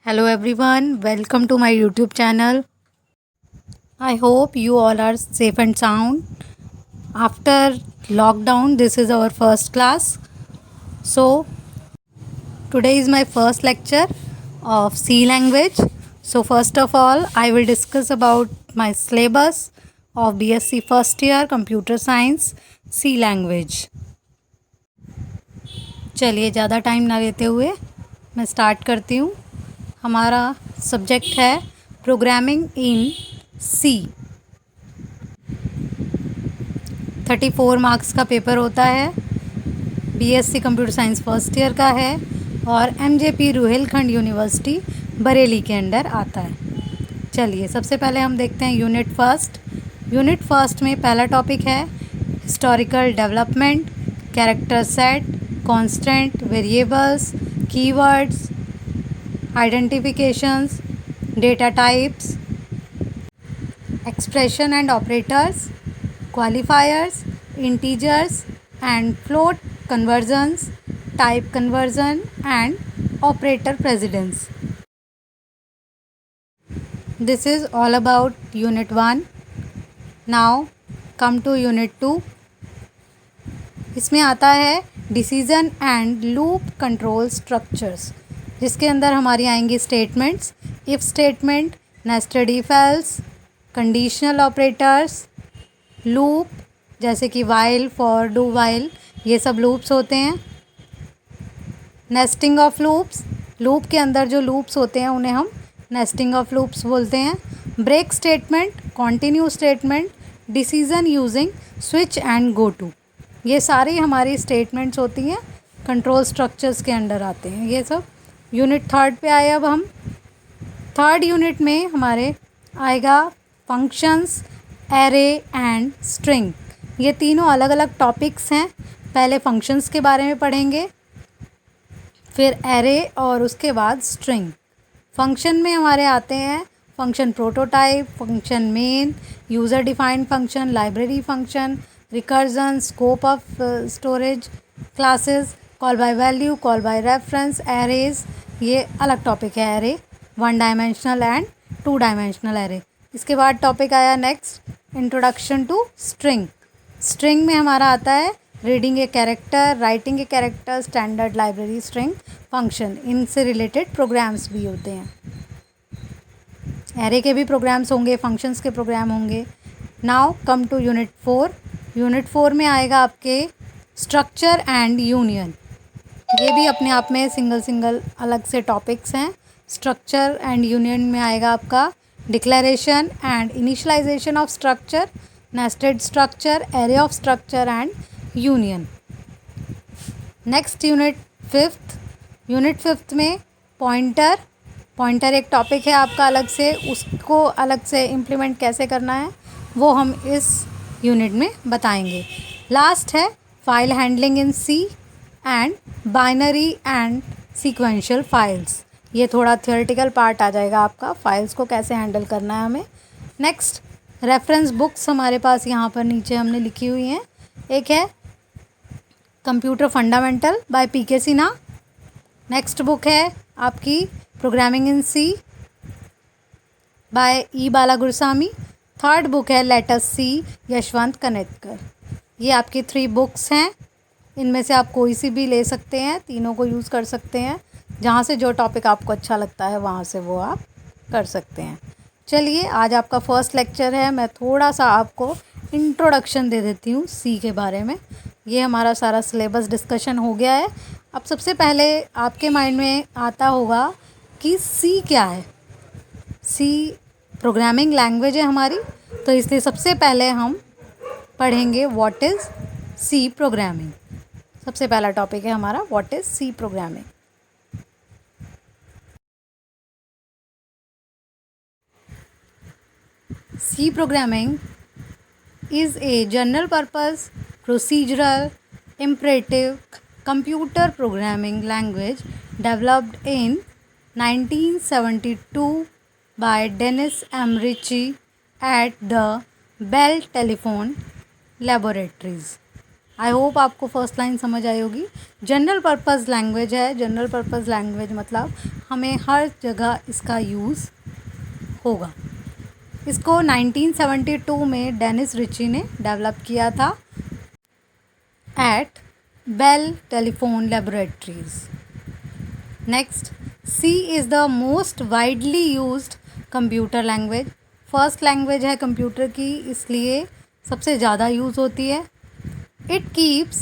Hello everyone, welcome to my YouTube channel. I hope you all are safe and sound. After lockdown, this is our first class. So, today is my first lecture of C language. So, first of all, I will discuss about my syllabus of BSc first year Computer Science C language. चलिए ज़्यादा time ना लेते हुए मैं start करती हूँ. हमारा subject है प्रोग्रामिंग इन सी. 34 मार्क्स का पेपर होता है. BSc computer science first year का है और एमजेपी रुहेलखंड यूनिवर्सिटी बरेली के अंडर आता है. चलिए सबसे पहले हम देखते हैं यूनिट फर्स्ट. यूनिट फर्स्ट में पहला टॉपिक है historical development, character set, constant, variables, keywords, identifications, data types, expression and operators, qualifiers, integers and float conversions, type conversion and operator precedence. This is all about unit 1. Now come to unit 2. इसमें आता है decision and loop control structures, जिसके अंदर हमारी आएंगी statements, if statement, nested if else, conditional operators, loop जैसे कि while, for, do while, ये सब लूप्स होते हैं. नेस्टिंग ऑफ लूप्स, लूप के अंदर जो लूप्स होते हैं उन्हें हम नेस्टिंग ऑफ लूप्स बोलते हैं. Break statement, continue statement, decision using switch and go to, ये सारी हमारी स्टेटमेंट्स होती हैं, कंट्रोल स्ट्रक्चर्स के अंडर आते हैं ये सब. यूनिट थर्ड पे आए. अब हम थर्ड यूनिट में हमारे आएगा फंक्शंस, एरे एंड स्ट्रिंग. ये तीनों अलग अलग टॉपिक्स हैं. पहले फंक्शंस के बारे में पढ़ेंगे, फिर एरे और उसके बाद स्ट्रिंग. फंक्शन में हमारे आते हैं function prototype, function main, user defined function, library function, recursion, scope of storage, classes, call by value, call by reference, arrays, ये अलग टॉपिक है. Array 1 dimensional and 2 dimensional array. इसके बाद टॉपिक आया next introduction to string. String में हमारा आता है reading a character, writing a character, standard library string function. इनसे रिलेटेड प्रोग्राम्स भी होते हैं. एरे के भी प्रोग्राम्स होंगे, फंक्शंस के प्रोग्राम होंगे. Now come to unit 4. Unit 4 में आएगा आपके स्ट्रक्चर एंड यूनियन. ये भी अपने आप में सिंगल अलग से टॉपिक्स हैं. स्ट्रक्चर एंड यूनियन में आएगा आपका declaration and initialisation of structure, nested structure, array of structure and union. Next unit fifth. Unit fifth में पॉइंटर. पॉइंटर एक टॉपिक है आपका अलग से, उसको अलग से इम्प्लीमेंट कैसे करना है वो हम इस यूनिट में बताएंगे. लास्ट है file handling in C and binary and sequential files. ये थोड़ा थियोरेटिकल पार्ट आ जाएगा आपका, फाइल्स को कैसे हैंडल करना है हमें. नेक्स्ट रेफरेंस बुक्स हमारे पास यहाँ पर नीचे हमने लिखी हुई हैं. एक है computer fundamental by P K Sinha. Next book है आपकी programming in C by E Balagurusamy. Third book है let us C, Yashwant Kanetkar. ये आपकी 3 बुक्स हैं. इनमें से आप कोई सी भी ले सकते हैं, तीनों को यूज़ कर सकते हैं. जहाँ से जो टॉपिक आपको अच्छा लगता है वहाँ से वो आप कर सकते हैं. चलिए आज आपका फर्स्ट लेक्चर है. मैं थोड़ा सा आपको इंट्रोडक्शन दे देती हूँ सी के बारे में. ये हमारा सारा सिलेबस डिस्कशन हो गया है. अब सबसे पहले आपके माइंड में आता होगा कि सी क्या है. सी प्रोग्रामिंग लैंग्वेज है हमारी, तो इसलिए सबसे पहले हम पढ़ेंगे व्हाट इज़ सी प्रोग्रामिंग. सबसे पहला टॉपिक है हमारा what is C programming. C programming is a general purpose procedural imperative computer programming language developed in 1972 by Dennis M. Ritchie at the Bell Telephone Laboratories. I hope आपको first line समझ आई होगी। General purpose language है। General purpose language मतलब हमें हर जगह इसका use होगा। इसको 1972 में डेनिस रिची ने डेवलप किया था at Bell telephone Laboratories. Next, C is the most widely used computer language. First language है कंप्यूटर की, इसलिए सबसे ज़्यादा यूज़ होती है। It keeps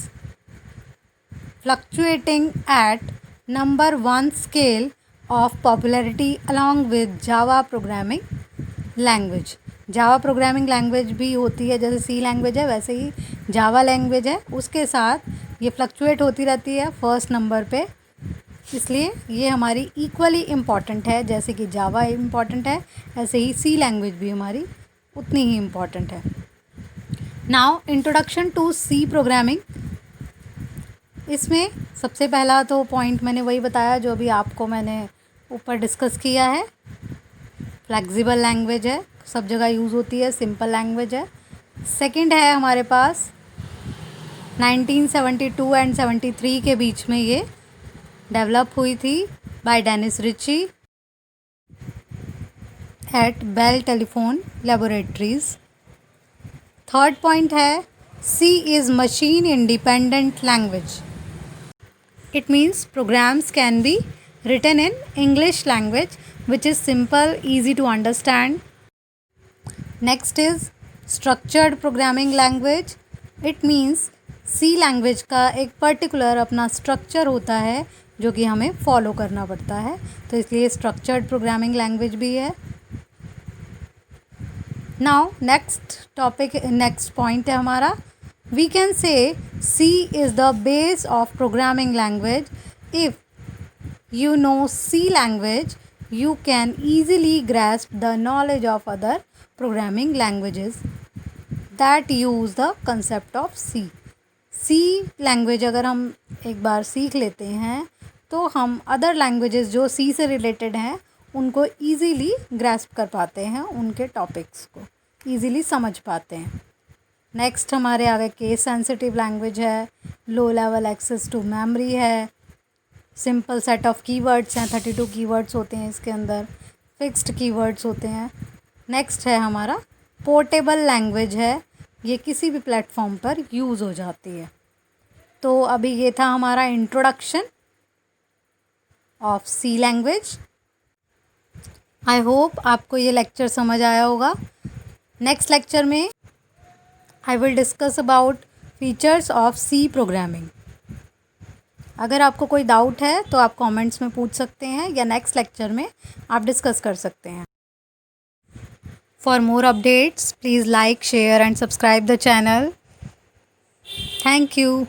fluctuating at number 1 scale of popularity along with Java programming language. Java programming language भी होती है, जैसे सी लैंग्वेज है वैसे ही जावा लैंग्वेज है, उसके साथ ये फ्लक्चुएट होती रहती है फर्स्ट नंबर पे, इसलिए ये हमारी इक्वली इम्पॉर्टेंट है। जैसे कि जावा इम्पॉर्टेंट है, ऐसे ही सी लैंग्वेज भी हमारी उतनी ही इम्पॉर्टेंट है। Now introduction to C programming. इसमें सबसे पहला तो पॉइंट मैंने वही बताया जो अभी आपको मैंने ऊपर डिस्कस किया है। फ्लेक्सिबल लैंग्वेज है, सब जगह यूज़ होती है, सिंपल लैंग्वेज है। सेकंड है हमारे पास 1972 एंड 73 के बीच में ये डेवलप हुई थी by Dennis Ritchie at Bell telephone laboratories. Third point है C is machine independent language. It means programs can be written in English language which is simple, easy to understand. Next is structured programming language. It means C language का एक particular अपना structure होता है जो कि हमें follow करना पड़ता है, तो इसलिए structured programming language भी है। Now next point है हमारा, we can say C is the base of programming language. If you know C language, you can easily grasp the knowledge of other programming languages that use the concept of C. C language अगर हम एक बार सीख लेते हैं तो हम other languages जो C से रिलेटेड हैं उनको easily grasp कर पाते हैं, उनके टॉपिक्स को easily समझ पाते हैं। नेक्स्ट हमारे आगे केस सेंसिटिव लैंग्वेज है, low level access to memory है, सिंपल सेट ऑफ कीवर्ड्स हैं, 32 कीवर्ड्स होते हैं इसके अंदर, फिक्स्ड कीवर्ड्स होते हैं। नेक्स्ट है हमारा पोर्टेबल लैंग्वेज है, ये किसी भी प्लेटफॉर्म पर यूज़ हो जाती है। तो अभी ये था हमारा introduction of C language. I hope आपको ये लेक्चर समझ आया होगा। नेक्स्ट लेक्चर में I will discuss about features of C programming. अगर आपको कोई डाउट है तो आप कमेंट्स में पूछ सकते हैं या नेक्स्ट लेक्चर में आप डिस्कस कर सकते हैं। For more updates, please like, share and subscribe the channel. Thank you.